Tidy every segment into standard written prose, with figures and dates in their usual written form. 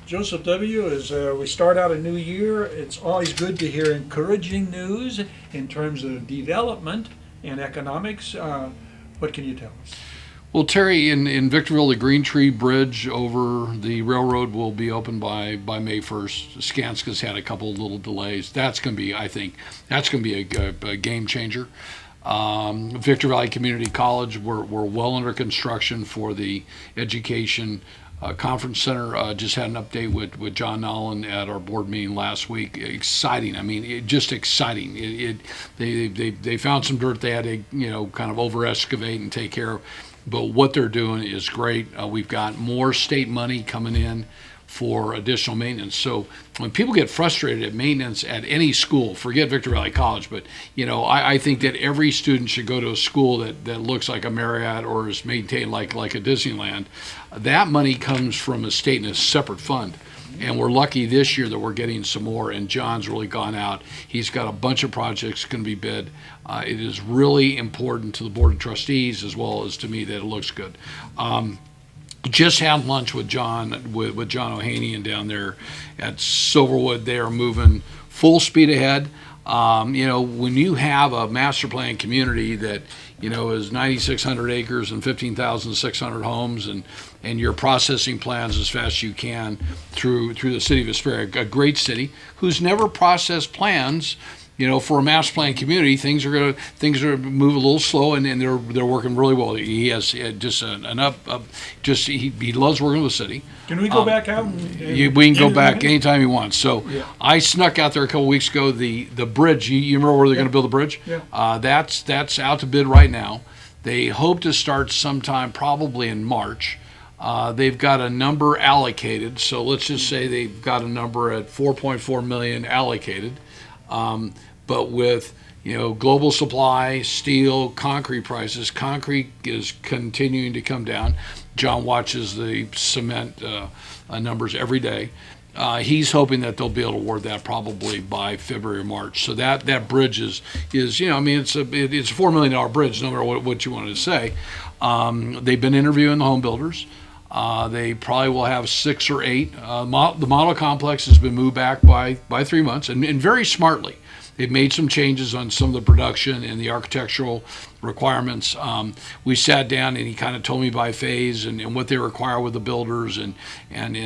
Joseph W., as we start out a new year, it's always good to hear encouraging news in terms of development and economics. What can you tell us? Well, Terry, in Victorville, the Green Tree Bridge over the railroad will be open by May 1st. Skanska's had a couple of little delays. That's going to be, I think, that's going to be a game changer. Victor Valley Community College, we're well under construction for the education conference center. Just had an update with John Nolan at our board meeting last week. Exciting. I mean, just exciting. They found some dirt they had to kind of over excavate and take care of, but what they're doing is great. We've got more state money coming in for additional maintenance. So when people get frustrated at maintenance at any school, forget Victor Valley College, but I think that every student should go to a school that looks like a Marriott or is maintained like a Disneyland. That money comes from a state in a separate fund. And we're lucky this year that we're getting some more, and John's really gone out. He's got a bunch of projects going to be bid. It is really important to the Board of Trustees as well as to me that it looks good. Just had lunch with John John Ohanian down there at Silverwood. They are moving full speed ahead. When you have a master plan community that is 9,600 acres and 15,600 homes, and you're processing plans as fast as you can through the city of Aspera, a great city who's never processed plans. For a master plan community, things are gonna move a little slow, and they're working really well. He has just he loves working with the city. Can we go back out? We can go back anytime you want. So yeah. I snuck out there a couple weeks ago. The bridge. You remember where they're going to build the bridge? Yeah. That's out to bid right now. They hope to start sometime probably in March. They've got a number allocated. So let's just say they've got a number at 4.4 million allocated. But with global supply, steel, concrete prices, concrete is continuing to come down. John watches the cement numbers every day. He's hoping that they'll be able to award that probably by February or March. So that bridge is it's a $4 million bridge, no matter what you wanted to say. They've been interviewing the home builders. They probably will have 6 or 8. The model complex has been moved back by 3 months, and very smartly. They've made some changes on some of the production and the architectural requirements. We sat down and he kind of told me by phase and what they require with the builders and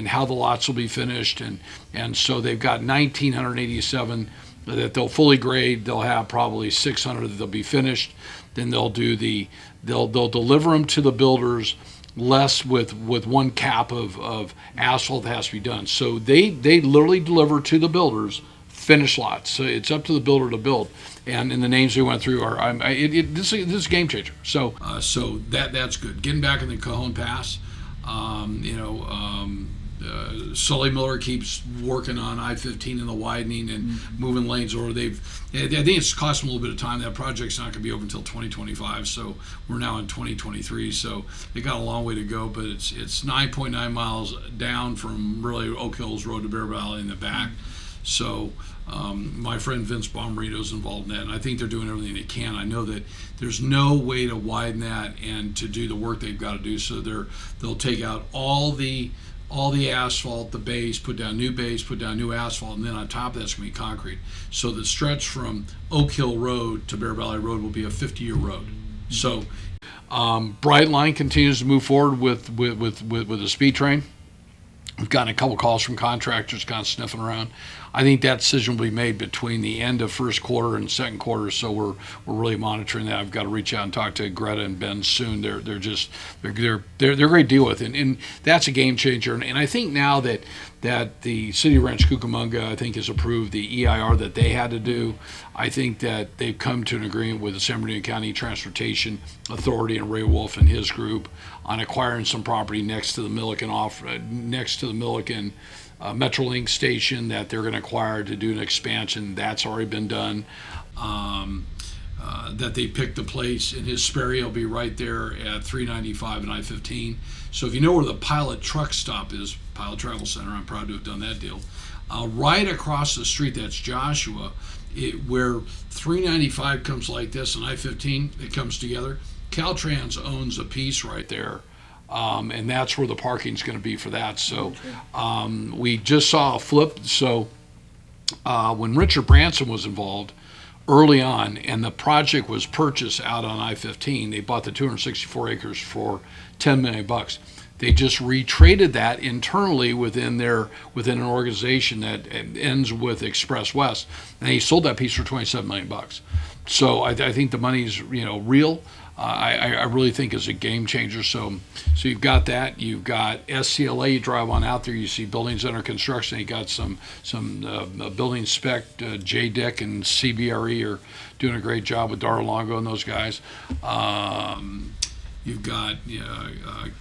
how the lots will be finished. And so they've got 1,987 that they'll fully grade. They'll have probably 600 that they'll be finished. Then they'll deliver them to the builders less with one cap of asphalt that has to be done. So they literally deliver to the builders finished lots. So it's up to the builder to build. And the names we went through are this is a game changer. So that's good. Getting back in the Cajon Pass, Sully Miller keeps working on I-15 and the widening and moving lanes over. I think it's cost them a little bit of time. That project's not going to be over until 2025. So we're now in 2023. So they got a long way to go, but it's 9.9 miles down from really Oak Hills Road to Bear Valley in the back. So my friend Vince Bomarito is involved in that, and I think they're doing everything they can. I know that there's no way to widen that and to do the work they've got to do. So they'll take out all the asphalt, the base, put down new asphalt, and then on top of that's going to be concrete. So the stretch from Oak Hill Road to Bear Valley Road will be a 50-year road. So Brightline continues to move forward with the speed train. We've gotten a couple calls from contractors kind of sniffing around. I think that decision will be made between the end of first quarter and second quarter, so we're really monitoring that. I've got to reach out and talk to Greta and Ben soon. They're a great deal with it, and that's a game changer. And I think now that the City of Ranch Cucamonga, I think, has approved the EIR that they had to do. I think that they've come to an agreement with the San Bernardino County Transportation Authority and Ray Wolf and his group on acquiring some property next to the Milliken Metrolink station that they're going to acquire to do an expansion. That's already been done. That they picked a place in Hesperia will be right there at 395 and I-15. So if you know where the Pilot truck stop is, Pilot Travel Center, I'm proud to have done that deal. Right across the street, that's Joshua, where 395 comes like this and I-15, it comes together. Caltrans owns a piece right there and that's where the parking's going to be for that. So we just saw a flip. So when Richard Branson was involved early on, and the project was purchased out on I-15, they bought the 264 acres for $10 million. They just retraded that internally within an organization that ends with Express West, and they sold that piece for $27 million. So I think the money's real. I really think is a game changer. So you've got that. You've got SCLA. You drive on out there, you see buildings under construction. You got some building spec. J. Dick and CBRE are doing a great job with Dar-a-Longo and those guys. You've got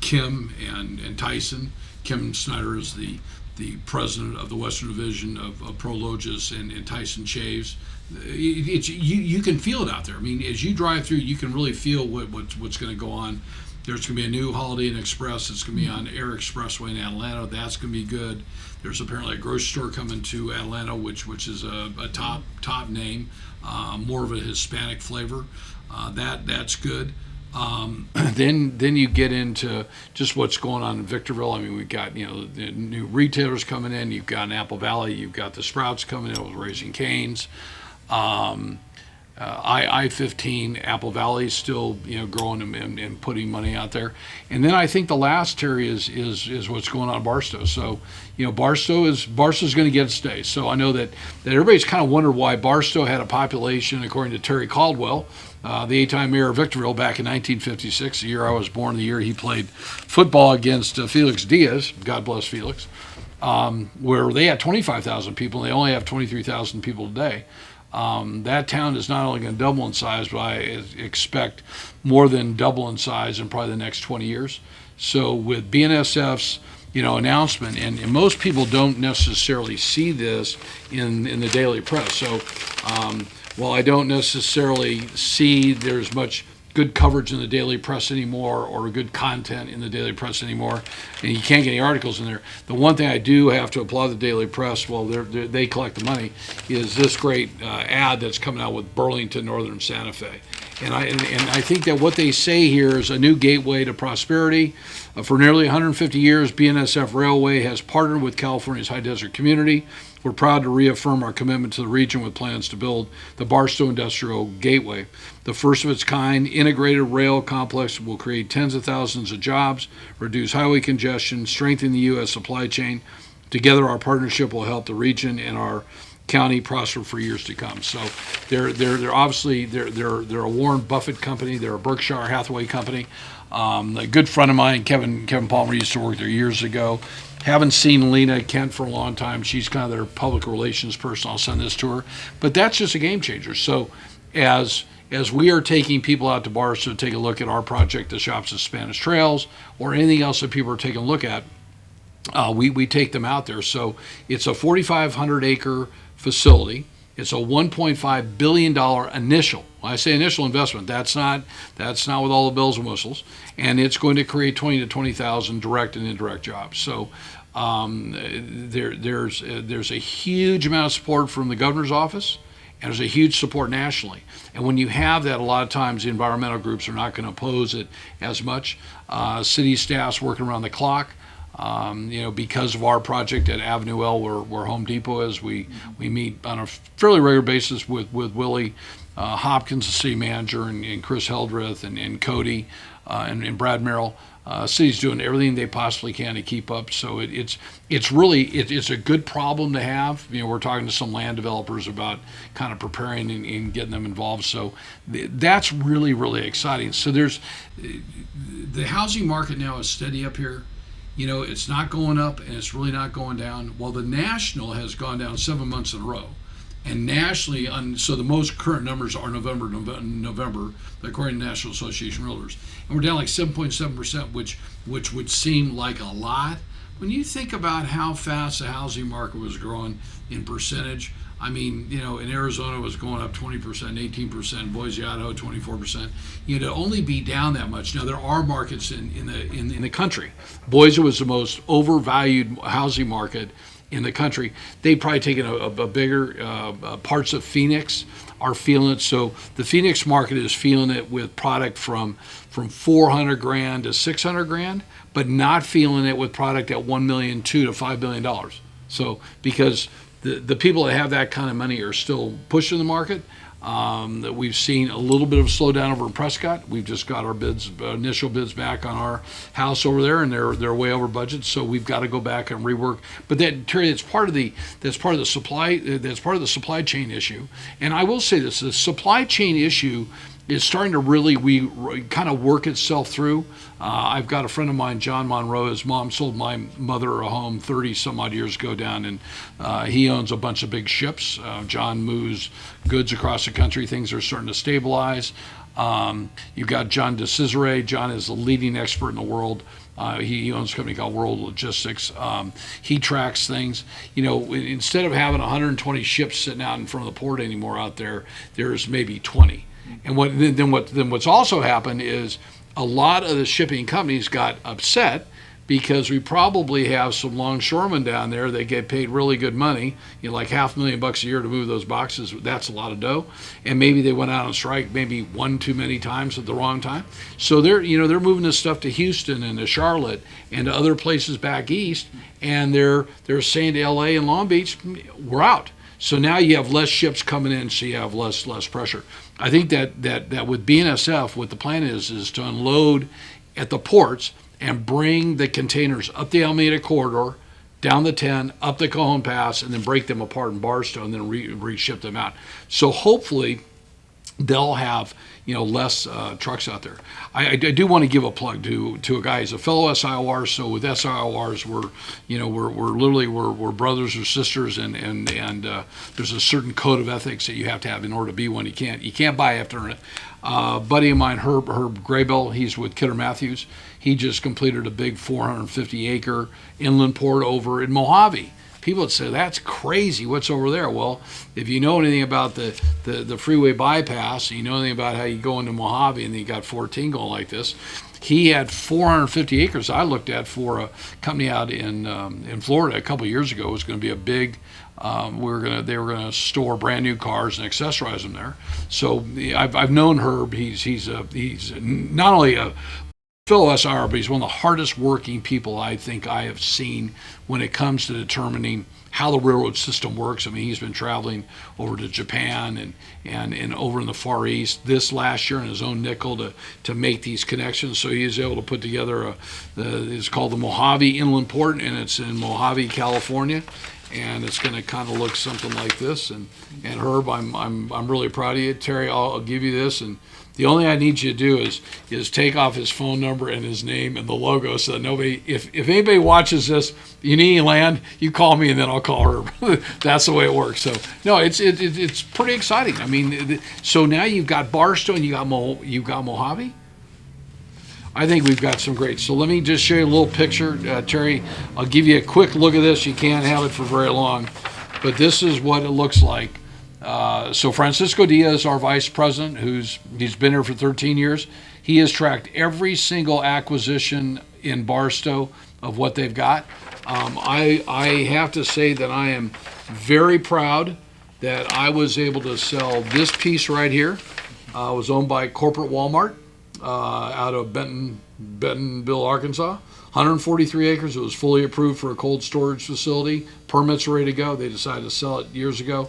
Kim and Tyson. Kim Snyder is the president of the Western Division of Prologis, and Tyson Chaves. You can feel it out there. I mean, as you drive through, you can really feel what's going to go on. There's going to be a new Holiday Inn Express. It's going to be on Air Expressway in Atlanta. That's going to be good. There's apparently a grocery store coming to Atlanta, which is a top name, more of a Hispanic flavor. That's good. Then you get into just what's going on in Victorville. I mean, we've got the new retailers coming in. You've got in Apple Valley. You've got the Sprouts coming in with Raising Cane's. I-15 Apple Valley is still growing and putting money out there. And then I think the last area is what's going on in Barstow. So Barstow's going to get its day. So I know that everybody's kind of wondered why Barstow had a population, according to Terry Caldwell, the 8-time mayor of Victorville back in 1956, the year I was born, the year he played football against Felix Diaz, God bless Felix, where they had 25,000 people and they only have 23,000 people today. That town is not only going to double in size, but I expect more than double in size in probably the next 20 years. So with BNSF's announcement, and most people don't necessarily see this in the daily press. So while I don't necessarily see there's much good coverage in the daily press anymore, or good content in the daily press anymore, and you can't get any articles in there, the one thing I do have to applaud the daily press, well, they collect the money, is this great ad that's coming out with Burlington Northern Santa Fe. And I think that what they say here is a new gateway to prosperity. For nearly 150 years, BNSF Railway has partnered with California's high desert community. We're proud to reaffirm our commitment to the region with plans to build the Barstow Industrial Gateway. The first of its kind integrated rail complex will create tens of thousands of jobs, reduce highway congestion, strengthen the U.S. supply chain. Together, our partnership will help the region and our county prosper for years to come. So they're obviously they're a Warren Buffett company. They're a Berkshire Hathaway company. A good friend of mine, Kevin Palmer, used to work there years ago. Haven't seen Lena Kent for a long time. She's kind of their public relations person. I'll send this to her. But that's just a game changer. So as we are taking people out to Barstow to take a look at our project, the Shops at Spanish Trails, or anything else that people are taking a look at, we take them out there. So it's a 4,500 acre facility. It's a $1.5 billion initial. When I say initial investment, that's not with all the bells and whistles, and it's going to create 20 to 20,000 direct and indirect jobs. So there's a huge amount of support from the governor's office, and there's a huge support nationally. And when you have that, a lot of times the environmental groups are not going to oppose it as much. City staff's working around the clock. Because of our project at Avenue L, where Home Depot is, we meet on a fairly regular basis with Willie Hopkins, the city manager, and Chris Heldreth, and Cody, and Brad Merrill. City's doing everything they possibly can to keep up. So it's a good problem to have. We're talking to some land developers about kind of preparing and getting them involved. So that's really, really exciting. So there's the housing market now is steady up here. It's not going up and it's really not going down. Well, the national has gone down 7 months in a row. And nationally, so the most current numbers are November, according to the National Association of Realtors. And we're down like 7.7%, which would seem like a lot. When you think about how fast the housing market was growing in percentage, I mean, in Arizona it was going up 20%, 18%, Boise, Idaho, 24%. To only be down that much. Now, there are markets in the country. Boise was the most overvalued housing market in the country. They've probably taken a bigger parts of Phoenix are feeling it. So the Phoenix market is feeling it with product from 400 grand to 600 grand, but not feeling it with product at 1 million, $2 to $5 billion. So because the people that have that kind of money are still pushing the market. That we've seen a little bit of a slowdown over in Prescott. We've just got our initial bids back on our house over there, and they're way over budget. So we've got to go back and rework. But that, Terry, that's part of the supply chain issue. And I will say this: the supply chain issue is starting to really kind of work itself through. I've got a friend of mine, John Monroe. His mom sold my mother a home 30 some odd years ago down, and he owns a bunch of big ships. John moves goods across the country. Things are starting to stabilize. You've got John DeCesare. John is the leading expert in the world. He owns a company called World Logistics. He tracks things. You know, instead of having 120 ships sitting out in front of the port anymore out there, there's maybe 20. And what's also happened is a lot of the shipping companies got upset because we probably have some longshoremen down there that get paid really good money, you know, like $500,000 a year to move those boxes. That's a lot of dough. And maybe they went out on strike maybe one too many times at the wrong time. So they're moving this stuff to Houston and to Charlotte and to other places back east, and they're saying to LA and Long Beach, we're out. So now you have less ships coming in, so you have less pressure. I think that with BNSF, what the plan is to unload at the ports and bring the containers up the Alameda Corridor, down the 10, up the Cajon Pass, and then break them apart in Barstow and then re-ship them out. So hopefully they'll have less trucks out there. I do want to give a plug to a guy. He's a fellow SIOR. So with SIORs, we're brothers or sisters, and there's a certain code of ethics that you have to have in order to be one. You can't buy after it. Buddy of mine, Herb Graybill, he's with Kidder Matthews. He just completed a big 450-acre inland port over in Mojave. People would say, that's crazy, what's over there? Well, if you know anything about the freeway bypass, you know anything about how you go into Mojave and you got 14 going like this, he had 450 acres I looked at for a company out in Florida a couple of years ago. It was going to be a big, they were going to store brand new cars and accessorize them there. So I've known Herb. He's not only a fellow SIR, but he's one of the hardest working people I think I have seen when it comes to determining how the railroad system works. I mean, he's been traveling over to Japan and over in the Far East this last year in his own nickel to make these connections. So he is able to put together it's called the Mojave Inland Port, and it's in Mojave, California. And it's going to kind of look something like this. And Herb, I'm really proud of you. Terry, I'll give you this. And the only thing I need you to do is take off his phone number and his name and the logo, so that nobody, if anybody watches this, you need any land, you call me and then I'll call Herb. That's the way it works. So no, it's pretty exciting. I mean, so now you've got Barstow and you've got Mojave. I think we've got some great. So let me just show you a little picture, Terry. I'll give you a quick look at this. You can't have it for very long, but this is what it looks like. So Francisco Diaz, our vice president, he's been here for 13 years. He has tracked every single acquisition in Barstow of what they've got. I have to say that I am very proud that I was able to sell this piece right here. It was owned by corporate Walmart out of Bentonville, Arkansas. 143 acres. It was fully approved for a cold storage facility. Permits were ready to go. They decided to sell it years ago.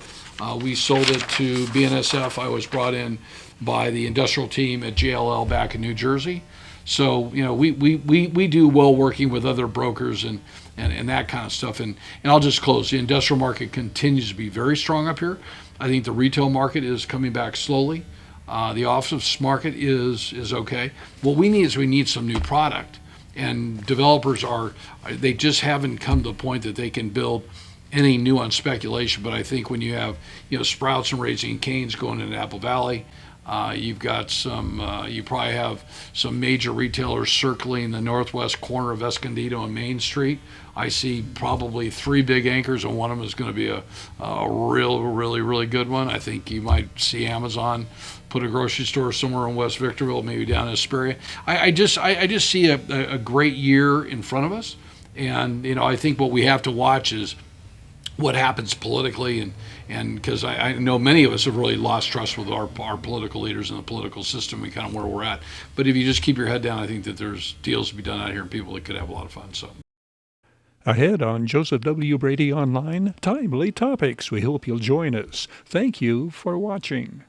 We sold it to BNSF. I was brought in by the industrial team at JLL back in New Jersey. So, we do well working with other brokers and that kind of stuff. And I'll just close. The industrial market continues to be very strong up here. I think the retail market is coming back slowly. The office market is okay. What we need some new product. And developers they just haven't come to the point that they can build anything new on speculation. But I think when you have, Sprouts and Raising Cane's going into Apple Valley, you've got you probably have some major retailers circling the northwest corner of Escondido and Main Street. I see probably 3 big anchors, and one of them is going to be a really good one. I think you might see Amazon put a grocery store somewhere in West Victorville, maybe down in Hesperia. I just see a great year in front of us, and I think what we have to watch is what happens politically, and because I know many of us have really lost trust with our political leaders and the political system and kind of where we're at. But if you just keep your head down, I think that there's deals to be done out here and people that could have a lot of fun. So. Ahead on Joseph W. Brady Online, timely topics. We hope you'll join us. Thank you for watching.